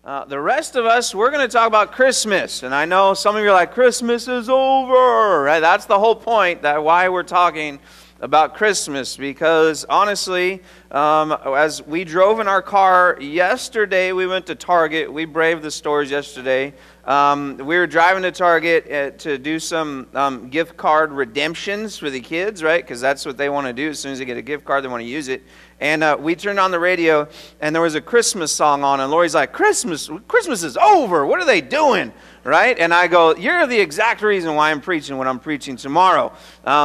The rest of us, we're going to talk about Christmas. And I know some of you are like, Christmas is over. Right? That's the whole point, that why we're talking about Christmas. Because honestly, as we drove in our car yesterday, we went to Target. We braved the stores yesterday. We were driving to Target to do some gift card redemptions for the kids, right? Because that's what they want to do. As soon as they get a gift card, they want to use it. And we turned on the radio, and there was a Christmas song on, and Lori's like, Christmas is over. What are they doing? Right? And I go, you're the exact reason why I'm preaching what I'm preaching tomorrow.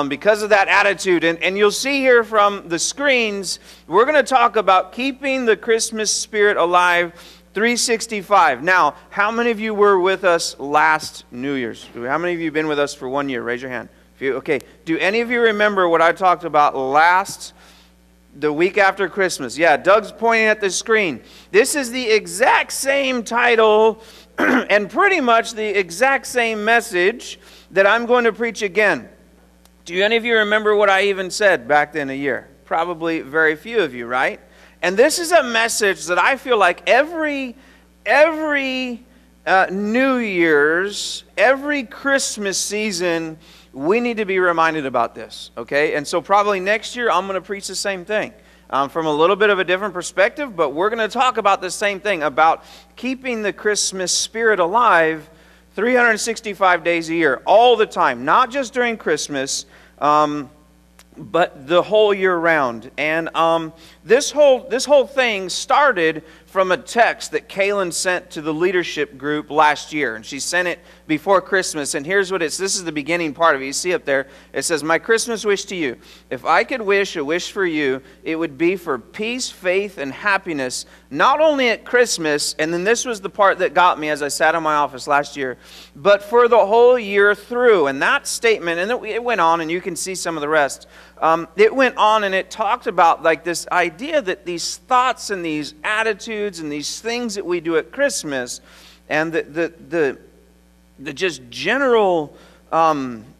Because of that attitude. And you'll see here from the screens, we're going to talk about keeping the Christmas spirit alive 365. Now, how many of you were with us last New Year's? How many of you have been with us for 1 year? Raise your hand. Okay. Do any of you remember what I talked about the week after Christmas? Yeah, Doug's pointing at the screen. This is the exact same title and pretty much the exact same message that I'm going to preach again. Do any of you remember what I even said back then a year? Probably very few of you, right? And this is a message that I feel like every New Year's, every Christmas season, we need to be reminded about this, okay? And so probably next year, I'm going to preach the same thing from a little bit of a different perspective, but we're going to talk about the same thing, about keeping the Christmas spirit alive 365 days a year, all the time, not just during Christmas, but the whole year round. And this whole thing started from a text that Kaylin sent to the leadership group last year. And she sent it before Christmas. And here's what this is the beginning part of it. You see up there, it says, "My Christmas wish to you. If I could wish a wish for you, it would be for peace, faith, and happiness, not only at Christmas," and then this was the part that got me as I sat in my office last year, "but for the whole year through." And that statement, and it went on, and you can see some of the rest. It went on, and it talked about like this idea that these thoughts and these attitudes and these things that we do at Christmas, and the just general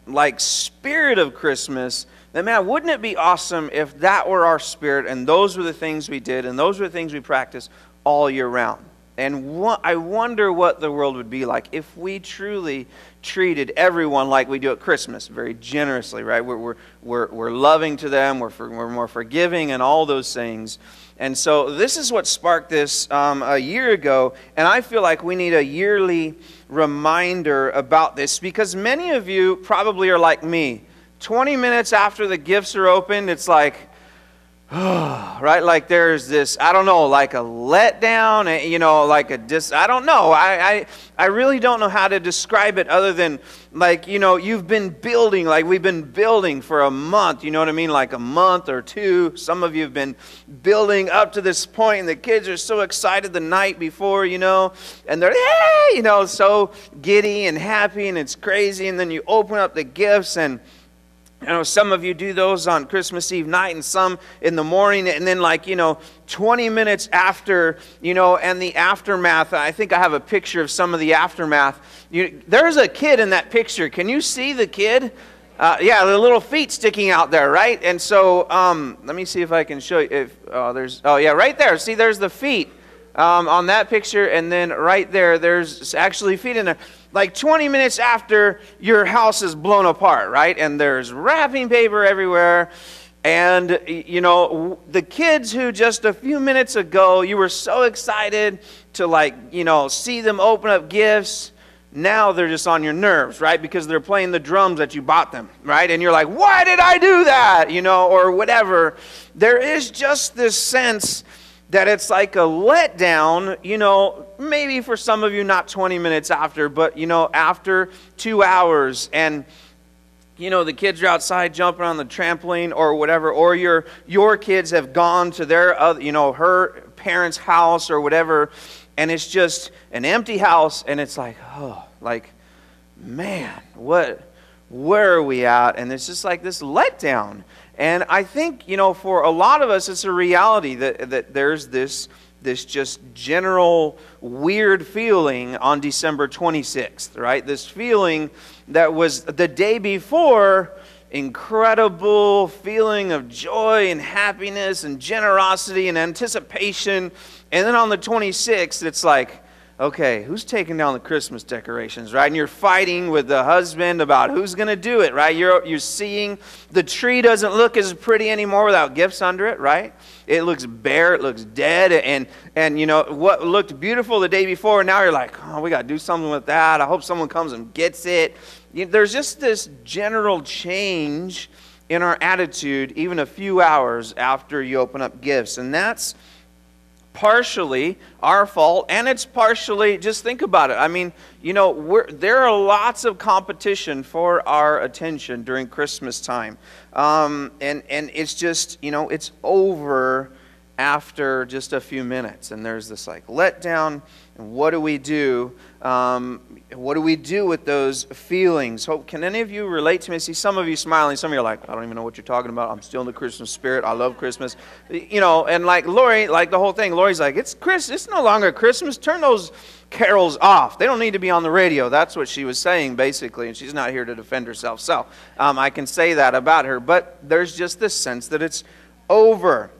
like spirit of Christmas, that man, wouldn't it be awesome if that were our spirit and those were the things we did and those were the things we practiced all year round? And I wonder what the world would be like if we truly treated everyone like we do at Christmas, very generously, right? We're loving to them, we're more forgiving, and all those things. And so this is what sparked this a year ago, and I feel like we need a yearly reminder about this, because many of you probably are like me. 20 minutes after the gifts are opened, it's like, right? Like there's this, I don't know, like a letdown, like I don't know. I really don't know how to describe it other than like, you've been building, like we've been building for a month, you know what I mean? Like a month or two. Some of you have been building up to this point, and the kids are so excited the night before, and they're, hey, so giddy and happy, and it's crazy. And then you open up the gifts, and some of you do those on Christmas Eve night and some in the morning, and then 20 minutes after, and the aftermath. I think I have a picture of some of the aftermath. There's a kid in that picture. Can you see the kid? Yeah, the little feet sticking out there, right? And so let me see if I can show you. Right there. See, there's the feet on that picture, and then right there, there's actually feet in there. Like 20 minutes after your house is blown apart, right? And there's wrapping paper everywhere. And, the kids who just a few minutes ago, you were so excited to see them open up gifts. Now they're just on your nerves, right? Because they're playing the drums that you bought them, right? And you're like, why did I do that? Or whatever. There is just this sense that it's like a letdown, maybe for some of you not 20 minutes after, but, after 2 hours. And, the kids are outside jumping on the trampoline or whatever, or your kids have gone to their, her parents' house or whatever, and it's just an empty house, and it's like, man, where are we at? And it's just like this letdown. And I think, for a lot of us, it's a reality that there's this just general weird feeling on December 26th, right? This feeling that was the day before, incredible feeling of joy and happiness and generosity and anticipation. And then on the 26th, it's like, okay, who's taking down the Christmas decorations, right? And you're fighting with the husband about who's going to do it, right? You're seeing the tree doesn't look as pretty anymore without gifts under it, right? It looks bare, it looks dead, and you know, what looked beautiful the day before, now you're like, oh, we got to do something with that. I hope someone comes and gets it. There's just this general change in our attitude even a few hours after you open up gifts, and that's partially our fault, and it's partially, just think about it. I mean, you know, there are lots of competition for our attention during Christmas time. And it's just, you know, it's over after just a few minutes. And there's this like letdown. And what do we do? What do we do with those feelings? Can any of you relate to me? I see some of you smiling. Some of you are like, I don't even know what you're talking about. I'm still in the Christmas spirit. I love Christmas. You know, and like Lori, like the whole thing, Lori's like, it's no longer Christmas. Turn those carols off. They don't need to be on the radio. That's what she was saying, basically. And she's not here to defend herself. So I can say that about her. But there's just this sense that it's over.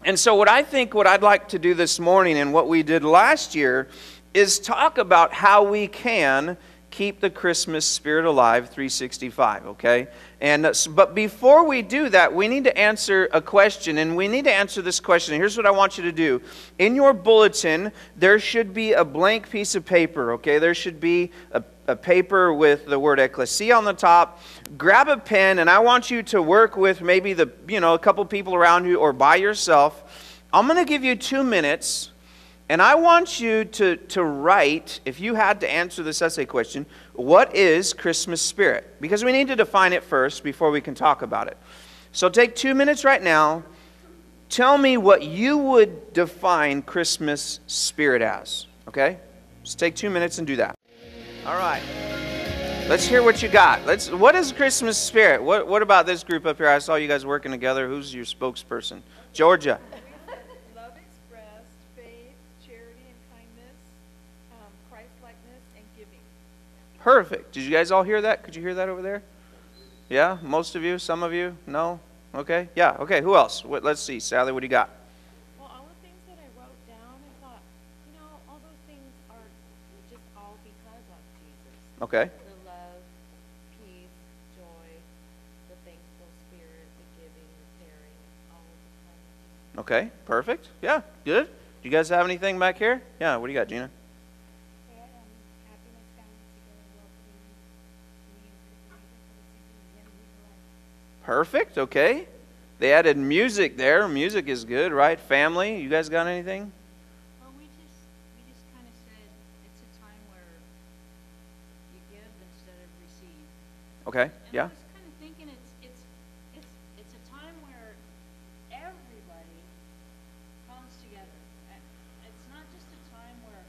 And so what I'd like to do this morning and what we did last year is talk about how we can keep the Christmas spirit alive 365, okay? But before we do that, we need to answer a question, and we need to answer this question. Here's what I want you to do. In your bulletin, there should be a blank piece of paper, okay? There should be a paper with the word Ekklesia on the top. Grab a pen, and I want you to work with maybe a couple people around you or by yourself. I'm going to give you 2 minutes. And I want you to write, if you had to answer this essay question, what is Christmas spirit? Because we need to define it first before we can talk about it. So take 2 minutes right now. Tell me what you would define Christmas spirit as. Okay? Just take 2 minutes and do that. All right. Let's hear what you got. What is Christmas spirit? What about this group up here? I saw you guys working together. Who's your spokesperson? Georgia. Perfect. Did you guys all hear that? Could you hear that over there? Yeah? Most of you? Some of you? No? Okay. Yeah. Okay. Who else? Let's see. Sally, what do you got? Well, all the things that I wrote down, I thought, all those things are just all because of Jesus. Okay. The love, peace, joy, the thankful spirit, the giving, the caring, all of the kindness. Okay. Perfect. Yeah. Good. Do you guys have anything back here? Yeah. What do you got, Gina? Perfect, okay. They added music there. Music is good, right? Family, you guys got anything? Well, we just kind of said it's a time where you give instead of receive. Okay, and yeah. I was kind of thinking it's a time where everybody comes together. It's not just a time where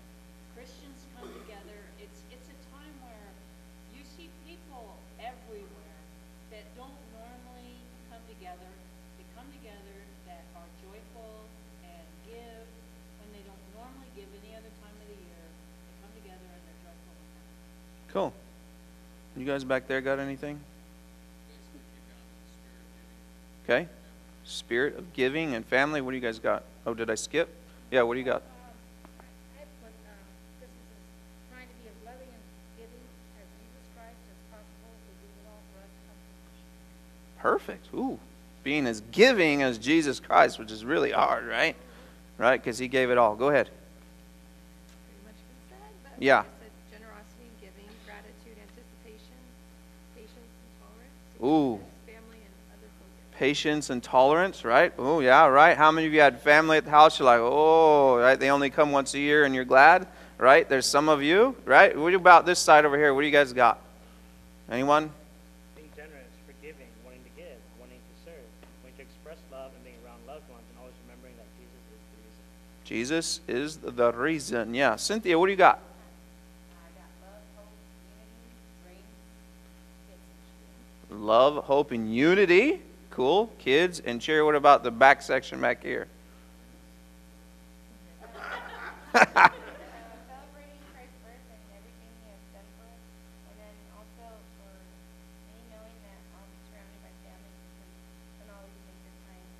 Christians come together. It's a time where you see people everywhere that don't normally come together. They come together that are joyful and give when they don't normally give any other time of the year. They come together and they're joyful and happy. Cool. You guys back there got anything? Okay. Spirit of giving and family. What do you guys got? Oh, did I skip? Yeah, what do you got? I put Christmas is trying to be as loving and giving as Jesus Christ as possible to do it all for us to come to. Perfect. Ooh. Being as giving as Jesus Christ, which is really hard, right? Right? Because he gave it all. Go ahead. Pretty much been said, but Yeah. I said generosity and giving, gratitude, anticipation, patience and tolerance, Ooh. family and other focus. Patience and tolerance, right? Oh, yeah, right. How many of you had family at the house? You're like, oh, right? They only come once a year and you're glad, right? There's some of you, right? What about this side over here? What do you guys got? Anyone? Being generous, forgiving, wanting to give, wanting to serve, wanting to express love and being around loved ones, and always remembering that Jesus is the reason. Jesus is the reason. Yeah. Cynthia, what do you got? Love, hope, and unity. Cool. Kids. And Cherry, what about the back section back here? Celebrating Christ's birth and everything he has done for us, and then also for me knowing that I'll be surrounded by family because when all these things are trying to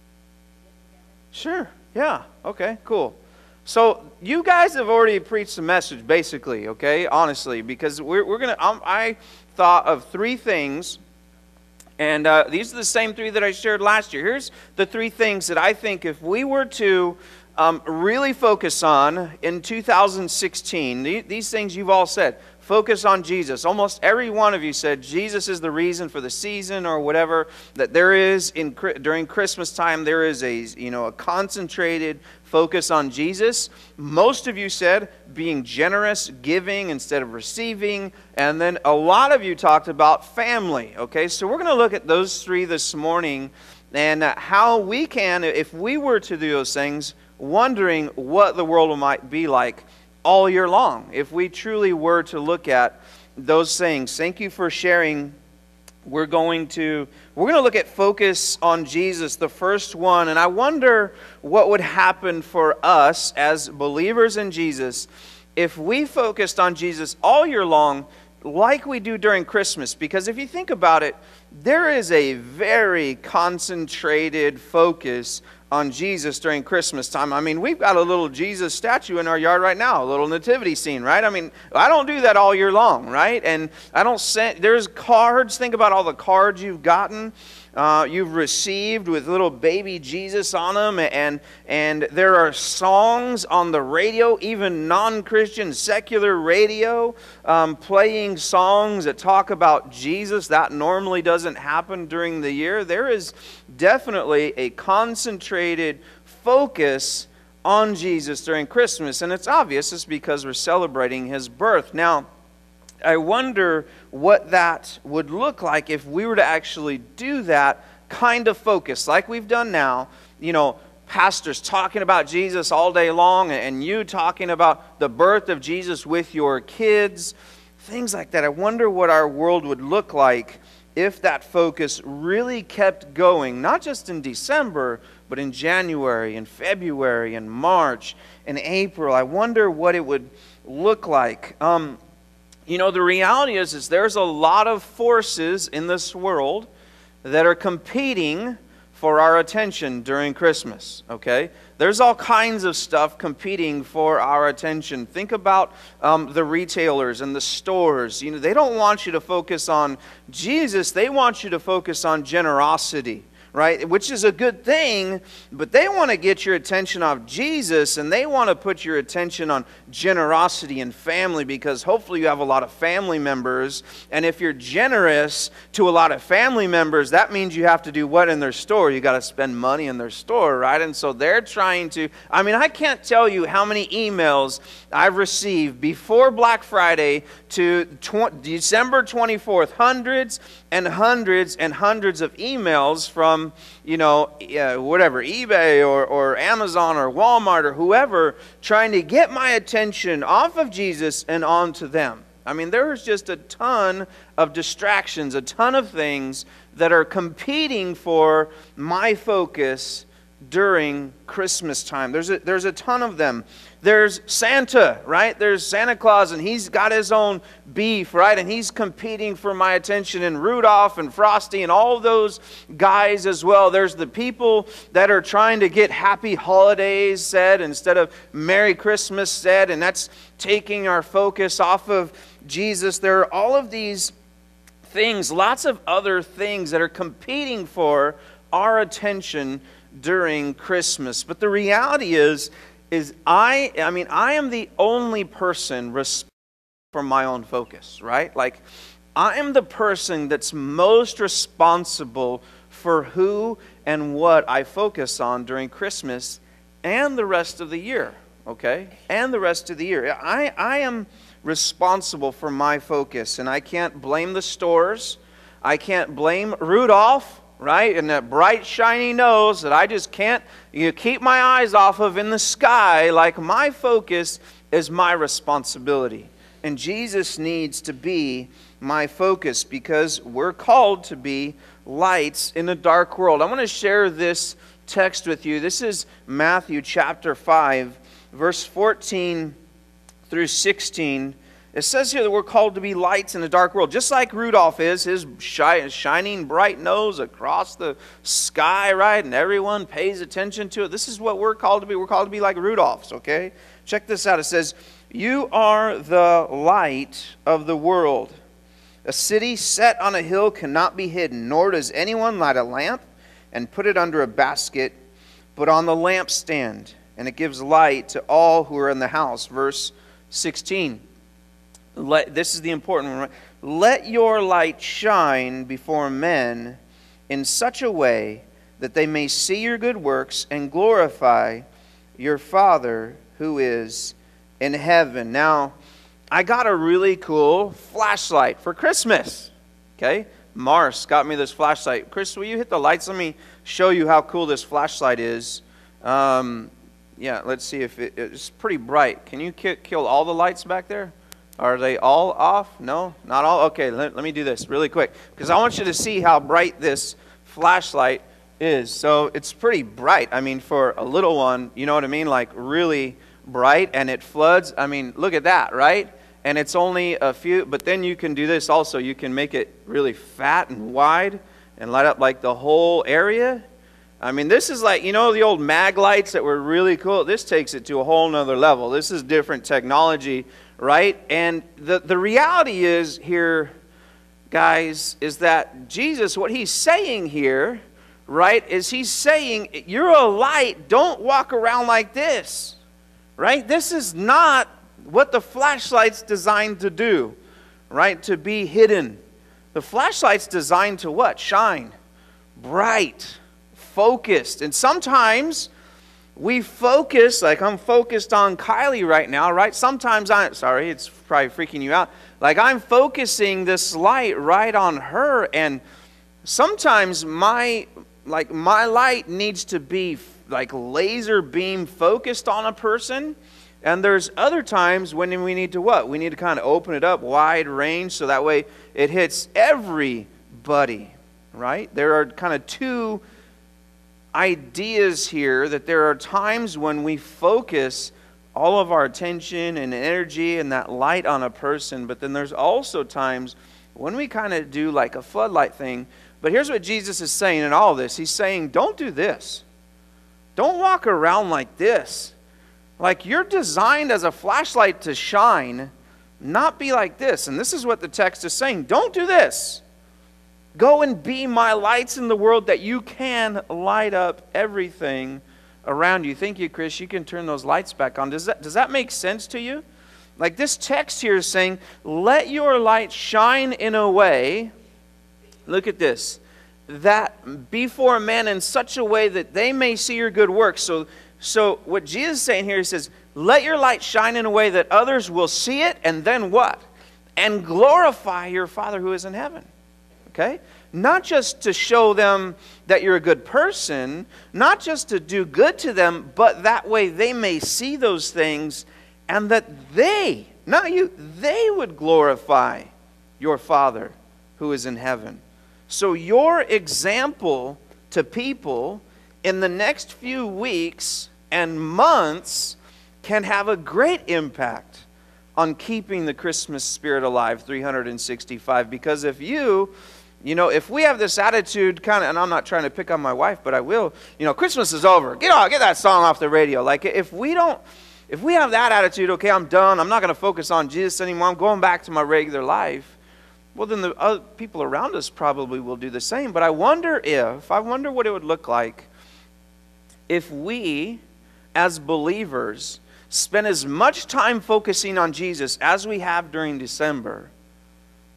get together. Sure. Yeah. Okay. Cool. So you guys have already preached the message, basically, okay? Honestly, because we're gonna. I thought of 3 things, and these are the same 3 that I shared last year. Here's the 3 things that I think if we were to really focus on in 2016, these things you've all said. Focus on Jesus. Almost every one of you said Jesus is the reason for the season or whatever that there is during Christmas time. There is a concentrated focus on Jesus. Most of you said being generous, giving instead of receiving, and then a lot of you talked about family. Okay, so we're going to look at those 3 this morning and how we can, if we were to do those things, wondering what the world might be like all year long if we truly were to look at those things. Thank you for sharing. We're going to look at focus on Jesus, the first one, and I wonder what would happen for us as believers in Jesus if we focused on Jesus all year long like we do during Christmas. Because if you think about it, there is a very concentrated focus on Jesus during Christmas time. I mean, we've got a little Jesus statue in our yard right now, a little nativity scene, right? I mean, I don't do that all year long, right? And I don't send, there's cards. Think about all the cards you've gotten, you've received with little baby Jesus on them, and there are songs on the radio, even non-Christian secular radio, playing songs that talk about Jesus. That normally doesn't happen during the year. There is definitely a concentrated focus on Jesus during Christmas, and it's obvious. It's because we're celebrating His birth. Now, I wonder what that would look like if we were to actually do that kind of focus like we've done now. Pastors talking about Jesus all day long, and you talking about the birth of Jesus with your kids, things like that. I wonder what our world would look like if that focus really kept going, not just in December, but in January, and February, and March, and April. I wonder what it would look like. The reality is there's a lot of forces in this world that are competing for our attention during Christmas, okay? There's all kinds of stuff competing for our attention. Think about the retailers and the stores. They don't want you to focus on Jesus. They want you to focus on generosity, right? Which is a good thing, but they want to get your attention off Jesus, and they want to put your attention on generosity and family, because hopefully you have a lot of family members, and if you're generous to a lot of family members, that means you have to do what in their store? You got to spend money in their store, right? And so they're trying to, I can't tell you how many emails I've received before Black Friday to December 24th, hundreds and hundreds and hundreds of emails from whatever, eBay or Amazon or Walmart or whoever, trying to get my attention off of Jesus and onto them. There's just a ton of distractions, a ton of things that are competing for my focus during Christmas time. There's a ton of them. There's Santa, right? There's Santa Claus, and he's got his own beef, right? And he's competing for my attention, and Rudolph and Frosty and all those guys as well. There's the people that are trying to get Happy Holidays said instead of Merry Christmas said, and that's taking our focus off of Jesus. There are all of these things, lots of other things that are competing for our attention during Christmas. But the reality is I am the only person responsible for my own focus, right? Like, I am the person that's most responsible for who and what I focus on during Christmas and the rest of the year, okay? And the rest of the year. I am responsible for my focus, and I can't blame the stores. I can't blame Rudolph, right? And that bright, shiny nose that I just can't keep my eyes off of in the sky. Like, my focus is my responsibility. And Jesus needs to be my focus, because we're called to be lights in a dark world. I want to share this text with you. This is Matthew chapter 5, verse 14 through 16. It says here that we're called to be lights in a dark world, just like Rudolph is, his shining bright nose across the sky, right? And everyone pays attention to it. This is what we're called to be. We're called to be like Rudolph's, okay? Check this out. It says, you are the light of the world. A city set on a hill cannot be hidden, nor does anyone light a lamp and put it under a basket, but on the lampstand, and it gives light to all who are in the house. Verse 16. This is the important one. Let your light shine before men in such a way that they may see your good works and glorify your Father who is in heaven. Now, I got a really cool flashlight for Christmas. Okay? Mars got me this flashlight. Chris, will you hit the lights? Let me show you how cool this flashlight is. Yeah, let's see if it's pretty bright. Can you kill all the lights back there? Are they all off? No, not all? Okay, let me do this really quick, because I want you to see how bright this flashlight is. So it's pretty bright. I mean, for a little one, you know what I mean? Like really bright, and it floods. I mean, look at that, right? And it's only a few, but then you can do this also. You can make it really fat and wide and light up like the whole area. I mean, this is like, you know, the old mag lights that were really cool. This takes it to a whole nother level. This is different technology, right? And the reality is here, guys, is that Jesus, what he's saying here, right, is he's saying, you're a light. Don't walk around like this, right? This is not what the flashlight's designed to do, right? To be hidden. The flashlight's designed to what? Shine. Bright. Focused. And sometimes we focus, like I'm focused on Kylie right now, right? Sometimes sorry, it's probably freaking you out. Like I'm focusing this light right on her, and sometimes my light needs to be like laser beam focused on a person. And there's other times when we need to what? We need to kind of open it up, wide range, so that way it hits everybody, right? There are kind of two ideas here, that there are times when we focus all of our attention and energy and that light on a person, but then there's also times when we kind of do like a floodlight thing. But here's what Jesus is saying in all of this. He's saying, don't do this. Don't walk around like this. Like you're designed as a flashlight to shine, not be like this. And this is what the text is saying. Don't do this. Go and be my lights in the world, that you can light up everything around you. Thank you, Chris. You can turn those lights back on. Does that make sense to you? Like this text here is saying, let your light shine in a way, look at this, that before men in such a way that they may see your good works. So what Jesus is saying here, he says, let your light shine in a way that others will see it, and then what? And glorify your Father who is in heaven. Okay? Not just to show them that you're a good person, not just to do good to them, but that way they may see those things, and that they, not you, they would glorify your Father who is in heaven. So your example to people in the next few weeks and months can have a great impact on keeping the Christmas spirit alive 365. Because if if we have this attitude kind of, and I'm not trying to pick on my wife, but I will, Christmas is over. Get that song off the radio. Like if we have that attitude, okay, I'm done. I'm not going to focus on Jesus anymore. I'm going back to my regular life. Well, then the other people around us probably will do the same. But I wonder what it would look like if we, as believers, spend as much time focusing on Jesus as we have during December,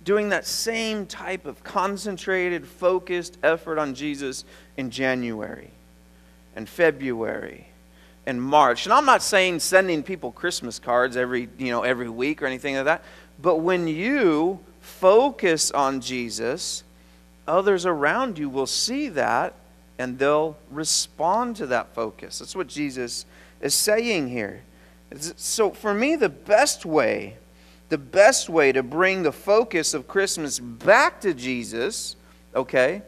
doing that same type of concentrated, focused effort on Jesus in January and February and March. And I'm not saying sending people Christmas cards every week or anything like that, but when you focus on Jesus, others around you will see that and they'll respond to that focus. That's what Jesus is saying here. So for me, the best way to bring the focus of Christmas back to Jesus, okay,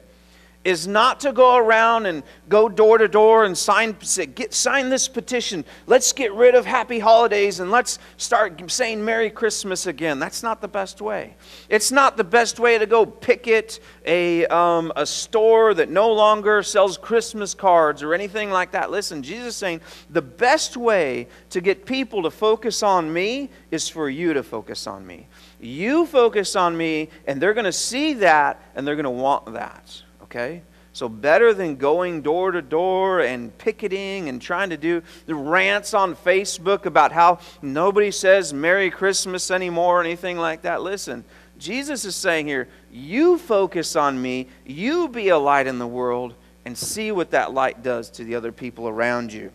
is not to go around and go door to door and sign this petition. Let's get rid of happy holidays and let's start saying Merry Christmas again. That's not the best way. It's not the best way to go picket a store that no longer sells Christmas cards or anything like that. Listen, Jesus is saying the best way to get people to focus on me is for you to focus on me. You focus on me and they're going to see that and they're going to want that. Okay? So better than going door to door and picketing and trying to do the rants on Facebook about how nobody says Merry Christmas anymore or anything like that. Listen, Jesus is saying here, you focus on me, you be a light in the world, and see what that light does to the other people around you.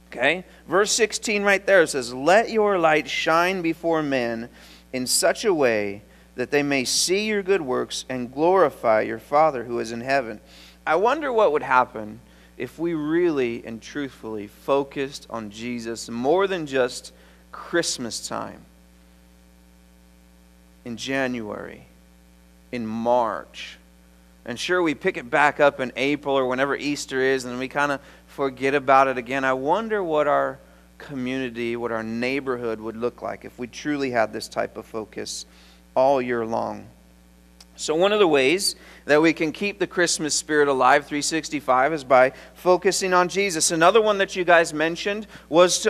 Okay? Verse 16 right there says, let your light shine before men in such a way that they may see your good works and glorify your Father who is in heaven. I wonder what would happen if we really and truthfully focused on Jesus more than just Christmas time. In January, in March. And sure, we pick it back up in April or whenever Easter is, and we kind of forget about it again. I wonder what our community, what our neighborhood would look like if we truly had this type of focus all year long. So one of the ways that we can keep the Christmas spirit alive 365 is by focusing on Jesus. Another one that you guys mentioned was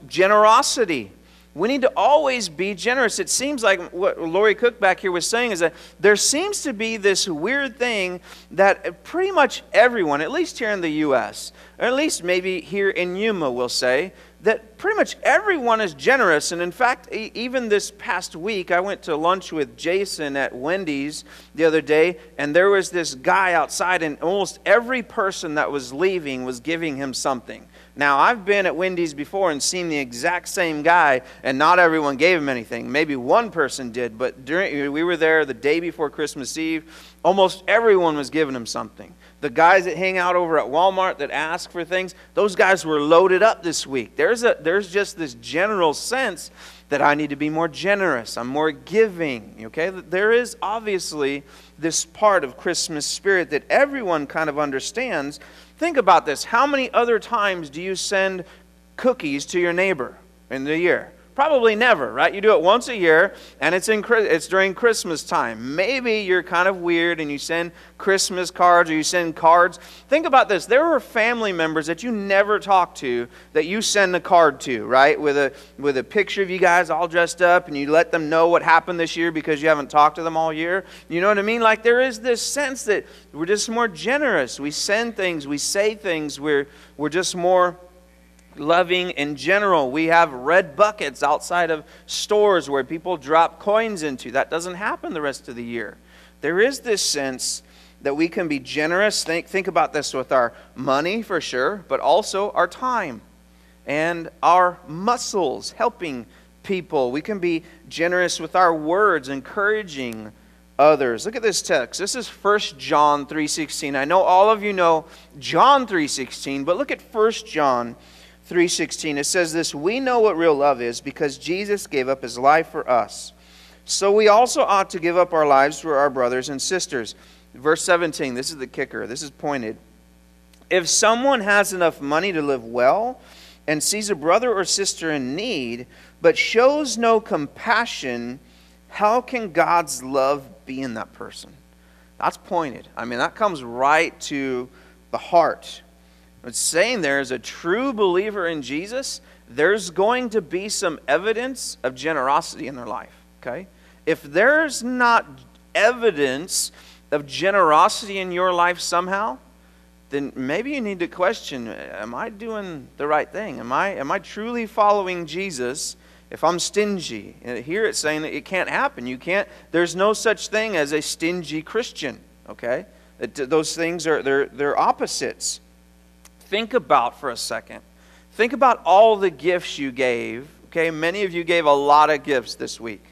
generosity. We need to always be generous. It seems like what Lori Cook back here was saying is that there seems to be this weird thing that pretty much everyone, at least here in the U.S., or at least maybe here in Yuma, will say, that pretty much everyone is generous. And in fact, even this past week, I went to lunch with Jason at Wendy's the other day, and there was this guy outside, and almost every person that was leaving was giving him something. Now, I've been at Wendy's before and seen the exact same guy, and not everyone gave him anything. Maybe one person did, but we were there the day before Christmas Eve. Almost everyone was giving him something. The guys that hang out over at Walmart that ask for things, those guys were loaded up this week. There's just this general sense that I need to be more generous. I'm more giving. Okay? There is obviously this part of Christmas spirit that everyone kind of understands. Think about this. How many other times do you send cookies to your neighbor in the year? Probably never, right? You do it once a year, and it's during Christmas time. Maybe you're kind of weird and you send Christmas cards or you send cards. Think about this. There are family members that you never talk to that you send a card to, right? With a picture of you guys all dressed up, and you let them know what happened this year because you haven't talked to them all year. You know what I mean? Like there is this sense that we're just more generous. We send things, we say things, we're just more loving in general. We have red buckets outside of stores where people drop coins into. That doesn't happen the rest of the year. There is this sense that we can be generous. Think about this with our money for sure, but also our time and our muscles helping people. We can be generous with our words, encouraging others. Look at this text. This is 1 John 3:16. I know all of you know John 3:16, but look at 1 John 3:16. It says this, we know what real love is because Jesus gave up his life for us. So we also ought to give up our lives for our brothers and sisters. Verse 17, this is the kicker. This is pointed. If someone has enough money to live well and sees a brother or sister in need, but shows no compassion, how can God's love be in that person? That's pointed. I mean, that comes right to the heart. It's saying there is a true believer in Jesus, there's going to be some evidence of generosity in their life. Okay? If there's not evidence of generosity in your life somehow, then maybe you need to question, am I doing the right thing? Am I truly following Jesus if I'm stingy? And here it's saying that it can't happen. There's no such thing as a stingy Christian. Okay? Those things they're opposites. Think about for a second. Think about all the gifts you gave. Okay, many of you gave a lot of gifts this week.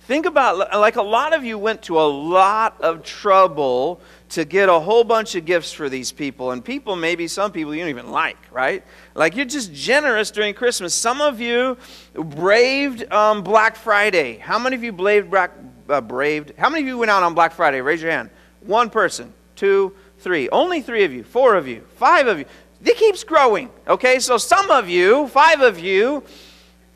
Think about, like a lot of you went to a lot of trouble to get a whole bunch of gifts for these people. And people, maybe some people you don't even like, right? Like you're just generous during Christmas. Some of you braved Black Friday. How many of you braved? How many of you went out on Black Friday? Raise your hand. One person. 2, 3. Only 3 of you, 4 of you, 5 of you. It keeps growing, okay? So some of you, 5 of you,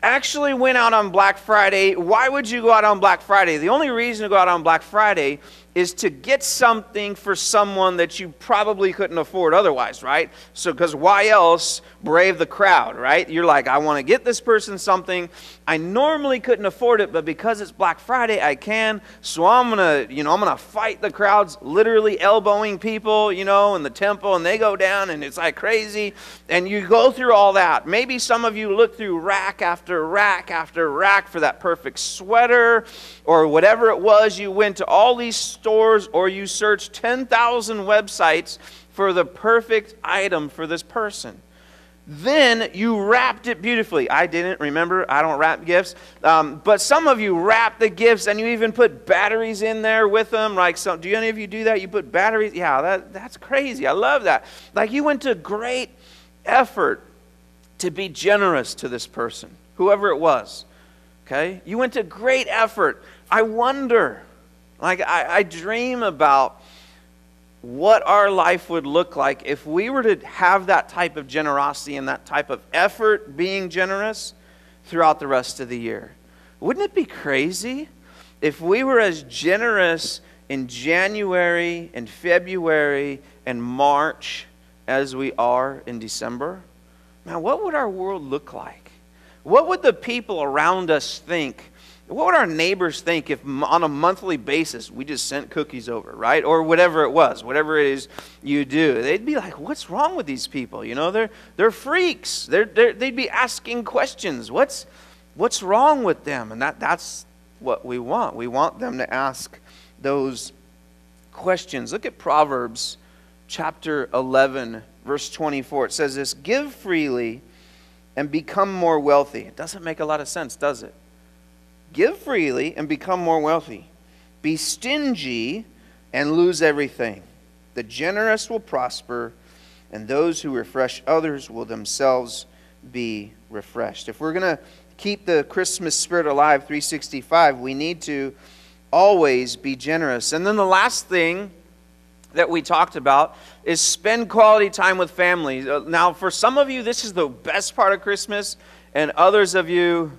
actually went out on Black Friday. Why would you go out on Black Friday? The only reason to go out on Black Friday is to get something for someone that you probably couldn't afford otherwise, right? So, because why else brave the crowd, right? You're like, I want to get this person something. I normally couldn't afford it, but because it's Black Friday, I can. So I'm gonna fight the crowds, literally elbowing people, in the temple, and they go down, and it's like crazy. And you go through all that. Maybe some of you look through rack after rack after rack for that perfect sweater, or whatever it was. You went to all these stores, or you searched 10,000 websites for the perfect item for this person. Then you wrapped it beautifully. I didn't, remember, I don't wrap gifts. But some of you wrap the gifts, and you even put batteries in there with them. Like, do any of you do that? You put batteries? Yeah, that's crazy. I love that. Like, you went to great effort to be generous to this person, whoever it was. Okay? You went to great effort. I wonder, I dream about what our life would look like if we were to have that type of generosity and that type of effort being generous throughout the rest of the year. Wouldn't it be crazy if we were as generous in January and February and March as we are in December? Man, what would our world look like? What would the people around us think? What would our neighbors think if on a monthly basis we just sent cookies over, right? Or whatever it was, whatever it is you do. They'd be like, what's wrong with these people? They're freaks. They'd be asking questions. What's wrong with them? And that's what we want. We want them to ask those questions. Look at Proverbs chapter 11, verse 24. It says this, give freely and become more wealthy. It doesn't make a lot of sense, does it? Give freely and become more wealthy. Be stingy and lose everything. The generous will prosper, and those who refresh others will themselves be refreshed. If we're going to keep the Christmas spirit alive 365, we need to always be generous. And then the last thing that we talked about is spend quality time with family. Now, for some of you, this is the best part of Christmas, and others of you,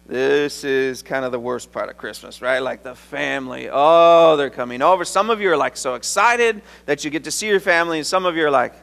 this is kind of the worst part of Christmas, right? Like the family. Oh, they're coming over. Some of you are like so excited that you get to see your family, and some of you are like,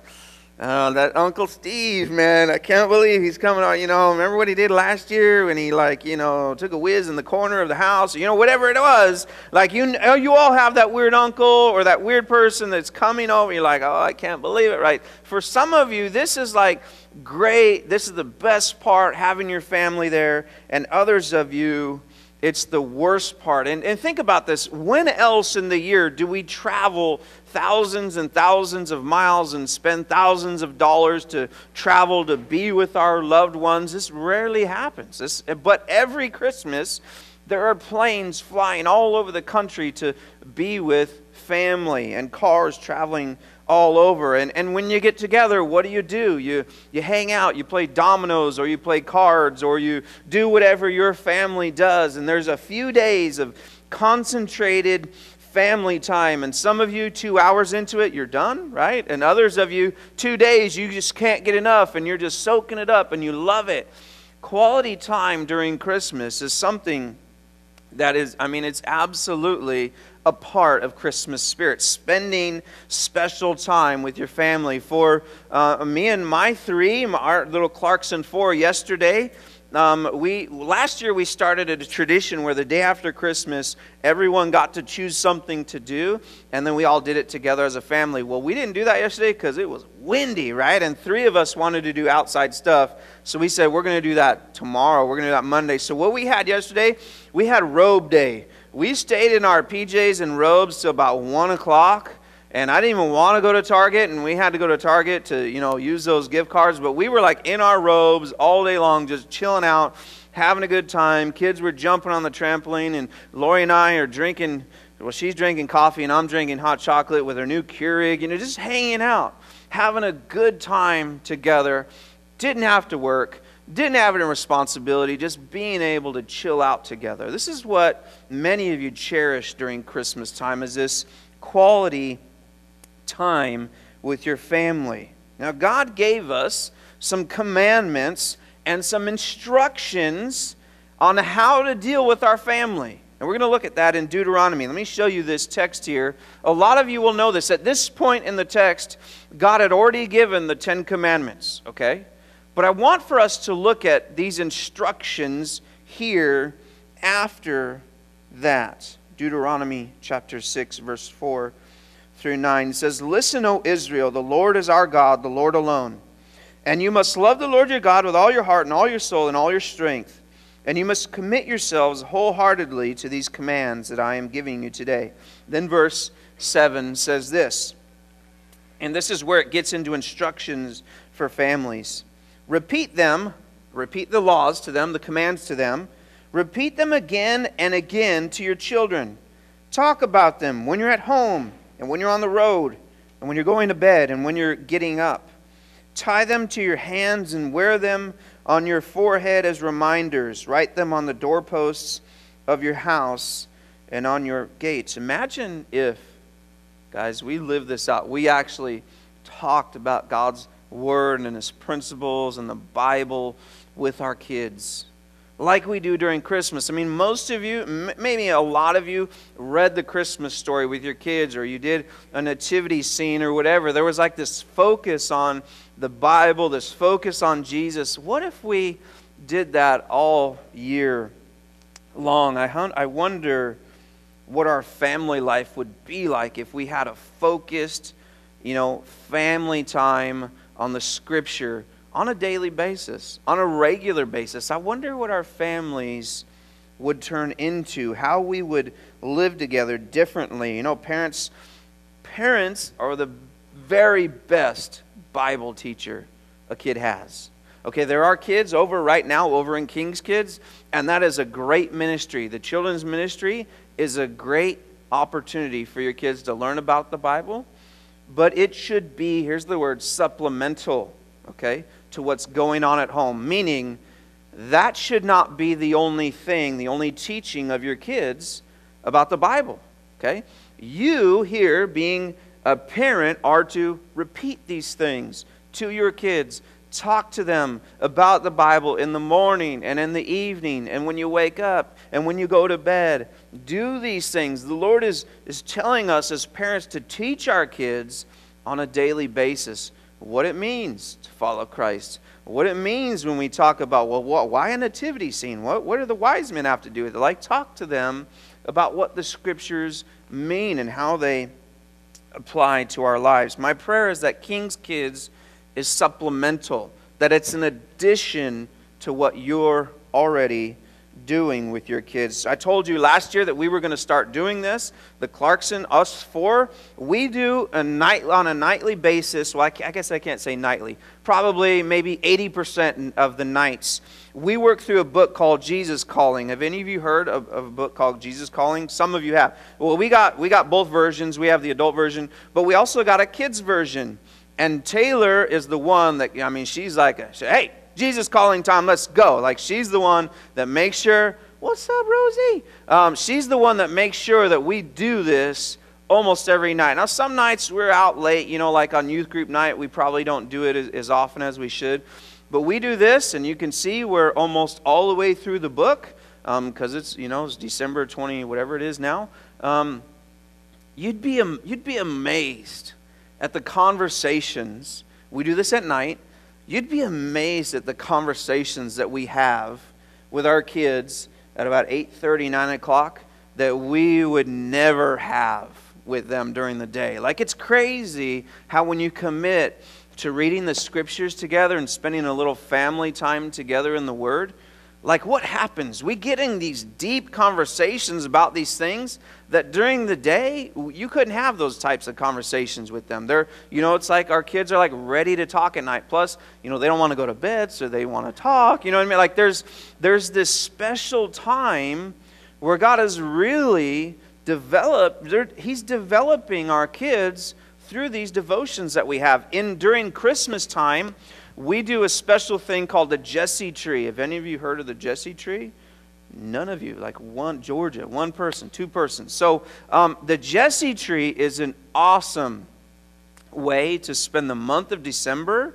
oh, that Uncle Steve, man, I can't believe he's coming on. Remember what he did last year when he took a whiz in the corner of the house, whatever it was. Like, you all have that weird uncle or that weird person that's coming over. You're like, oh, I can't believe it, right? For some of you, this is like great. This is the best part, having your family there. And others of you, it's the worst part. And think about this. When else in the year do we travel thousands and thousands of miles and spend thousands of dollars to travel to be with our loved ones? This rarely happens. But every Christmas, there are planes flying all over the country to be with family and cars traveling all over. And when you get together, what do? You hang out, you play dominoes, or you play cards, or you do whatever your family does. And there's a few days of concentrated family time. And some of you, 2 hours into it, you're done, right? And others of you, 2 days, you just can't get enough, and you're just soaking it up, and you love it. Quality time during Christmas is something that is, it's absolutely a part of Christmas spirit. Spending special time with your family. For me and my 3, our little Clarkson 4 yesterday, last year we started a tradition where the day after Christmas, everyone got to choose something to do, and then we all did it together as a family. Well, we didn't do that yesterday because it was windy, right? And 3 of us wanted to do outside stuff, so we said we're going to do that tomorrow. We're going to do that Monday. So what we had yesterday, we had robe day. We stayed in our PJs and robes till about 1 o'clock. And I didn't even want to go to Target, and we had to go to Target to, use those gift cards. But we were like in our robes all day long, just chilling out, having a good time. Kids were jumping on the trampoline, and Lori and I are drinking, she's drinking coffee, and I'm drinking hot chocolate with her new Keurig, just hanging out, having a good time together. Didn't have to work. Didn't have any responsibility, just being able to chill out together. This is what many of you cherish during Christmas time, is this quality time with your family. Now, God gave us some commandments and some instructions on how to deal with our family. And we're going to look at that in Deuteronomy. Let me show you this text here. A lot of you will know this. At this point in the text, God had already given the 10 Commandments, okay? But I want for us to look at these instructions here after that. Deuteronomy chapter 6, verse 4 through 9 says, "Listen, O Israel, the Lord is our God, the Lord alone. And you must love the Lord your God with all your heart and all your soul and all your strength. And you must commit yourselves wholeheartedly to these commands that I am giving you today." Then verse 7 says this, and this is where it gets into instructions for families. "Repeat them," repeat the laws to them, the commands to them. "Repeat them again and again to your children. Talk about them when you're at home and when you're on the road and when you're going to bed and when you're getting up. Tie them to your hands and wear them on your forehead as reminders. Write them on the doorposts of your house and on your gates." Imagine if, guys, we lived this out. We actually talked about God's Word and His principles and the Bible with our kids, like we do during Christmas. I mean, most of you, maybe a lot of you, read the Christmas story with your kids, or you did a nativity scene or whatever. There was like this focus on the Bible, this focus on Jesus. What if we did that all year long? I wonder what our family life would be like if we had a focused, family time on the Scripture on a daily basis, on a regular basis. I wonder what our families would turn into, how we would live together differently. Parents are the very best Bible teacher a kid has. Okay, there are kids right now over in King's Kids, and that is a great ministry. The children's ministry is a great opportunity for your kids to learn about the Bible, but it should be, here's the word, supplemental, okay, to what's going on at home. Meaning, that should not be the only thing, the only teaching of your kids about the Bible, okay? You here, being a parent, are to repeat these things to your kids. Talk to them about the Bible in the morning and in the evening and when you wake up and when you go to bed. Do these things. The Lord is telling us as parents to teach our kids on a daily basis what it means to follow Christ. What it means when we talk about, why a nativity scene? What do the wise men have to do with it? Like, talk to them about what the Scriptures mean and how they apply to our lives. My prayer is that King's Kids is supplemental, that it's an addition to what you're already doing with your kids. I told you last year that we were going to start doing this. The Clarkson, us four, we do on a nightly basis. Well, I guess I can't say nightly. Probably maybe 80% of the nights. We work through a book called Jesus Calling. Have any of you heard of a book called Jesus Calling? Some of you have. Well, we got both versions. We have the adult version, but we also got a kids version. And Taylor is the one that, she's like, hey, Jesus Calling time, let's go. Like, she's the one that makes sure, what's up, Rosie? She's the one that makes sure that we do this almost every night. Now, some nights we're out late, like on youth group night, we probably don't do it as often as we should. But we do this, and you can see we're almost all the way through the book, because it's December 20, whatever it is now. You'd be amazed at the conversations. We do this at night. You'd be amazed at the conversations that we have with our kids at about 8:30, 9 o'clock that we would never have with them during the day. Like, it's crazy how when you commit to reading the Scriptures together and spending a little family time together in the Word, like, what happens? We get in these deep conversations about these things that during the day, you couldn't have those types of conversations with them. They're, it's like our kids are like ready to talk at night. Plus, they don't want to go to bed, so they want to talk. You know what I mean? Like, there's this special time where God has really developed, He's developing our kids through these devotions that we have. During Christmas time, we do a special thing called the Jesse tree. Have any of you heard of the Jesse tree? None of you. Like Georgia, one person, two persons. So the Jesse tree is an awesome way to spend the month of December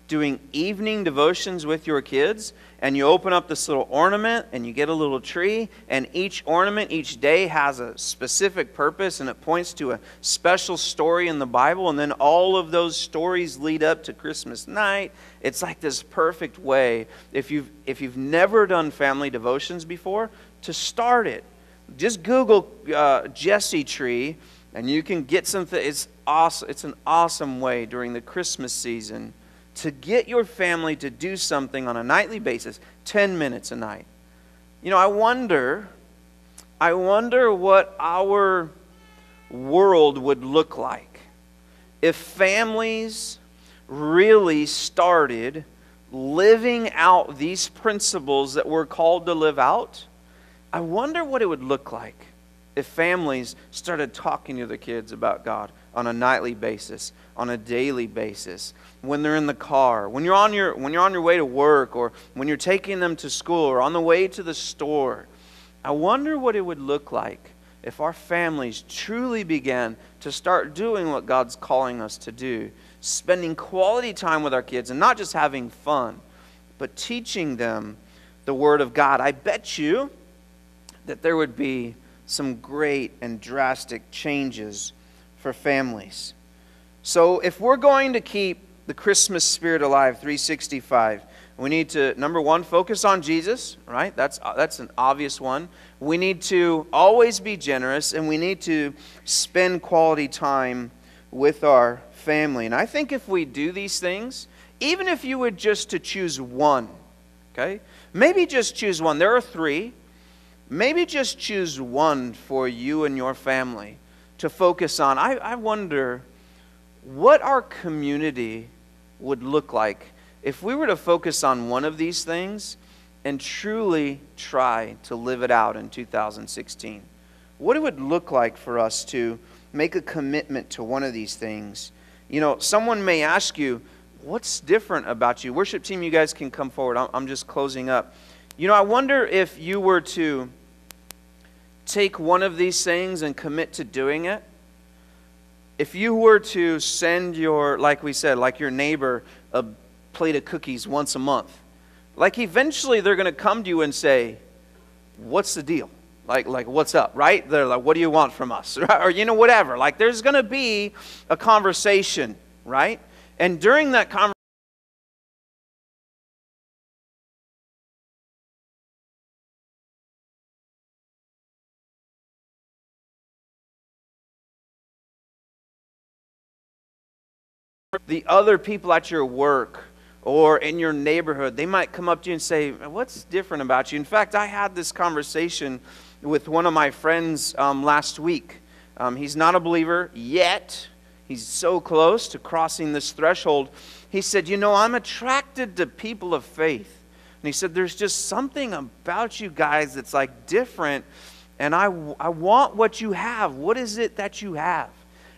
doing evening devotions with your kids, and you open up this little ornament and you get a little tree, and each ornament each day has a specific purpose and it points to a special story in the Bible, and then all of those stories lead up to Christmas night. It's like this perfect way, if you've never done family devotions before, to start it. Just Google Jesse tree and you can get something. It's awesome. It's an awesome way during the Christmas season to get your family to do something on a nightly basis, 10 minutes a night. You know, I wonder what our world would look like if families really started living out these principles that we're called to live out. I wonder what it would look like if families started talking to their kids about God on a nightly basis, on a daily basis, when they're in the car, when you're on your way to work, or when you're taking them to school, or on the way to the store. I wonder what it would look like if our families truly began to start doing what God's calling us to do, spending quality time with our kids, and not just having fun, but teaching them the Word of God. I bet you that there would be some great and drastic changes for families. So if we're going to keep the Christmas spirit alive 365, we need to, number one, focus on Jesus, right? That's an obvious one. We need to always be generous, and we need to spend quality time with our family. And I think if we do these things, even if you would just to choose one, okay? Maybe just choose one. There are 3. Maybe just choose one for you and your family to focus on. I wonder what our community would look like if we were to focus on one of these things and truly try to live it out in 2016. What it would look like for us to make a commitment to one of these things. You know, someone may ask you, what's different about you? Worship team, you guys can come forward. I'm just closing up. You know, I wonder if you were to take one of these things and commit to doing it. If you were to send your, like we said, like your neighbor, a plate of cookies once a month, like eventually they're going to come to you and say, what's the deal? Like what's up, right? They're like, what do you want from us? Or, you know, whatever. Like there's going to be a conversation, right? And during that conversation, the other people at your work or in your neighborhood, they might come up to you and say, what's different about you? In fact, I had this conversation with one of my friends last week. He's not a believer yet. He's so close to crossing this threshold. He said, you know, I'm attracted to people of faith. And he said, there's just something about you guys that's like different, and I want what you have. What is it that you have?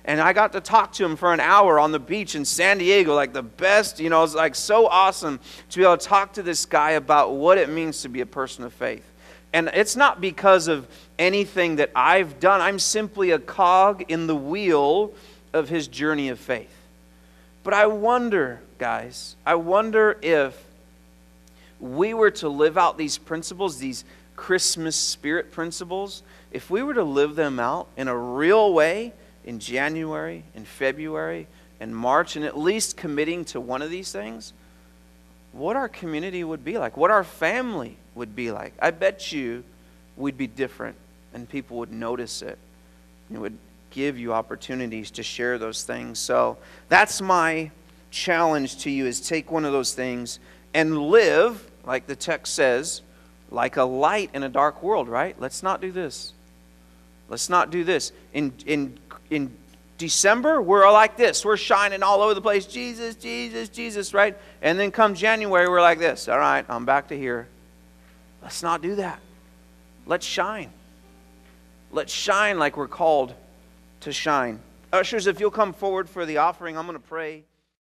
And I got to talk to him for an hour on the beach in San Diego, like the best, you know, it's like so awesome to be able to talk to this guy about what it means to be a person of faith. And it's not because of anything that I've done. I'm simply a cog in the wheel of his journey of faith. But I wonder, guys, if we were to live out these principles, these Christmas spirit principles, if we were to live them out in a real way, in January, in February, in March, and at least committing to one of these things, what our community would be like, what our family would be like. I bet you we'd be different, and people would notice it. It would give you opportunities to share those things. So that's my challenge to you, is take one of those things and live, like the text says, like a light in a dark world, right? Let's not do this. Let's not do this. In December, we're like this. We're shining all over the place. Jesus, Jesus, Jesus, right? And then come January, we're like this. All right, I'm back to here. Let's not do that. Let's shine. Let's shine like we're called to shine. Ushers, if you'll come forward for the offering, I'm going to pray.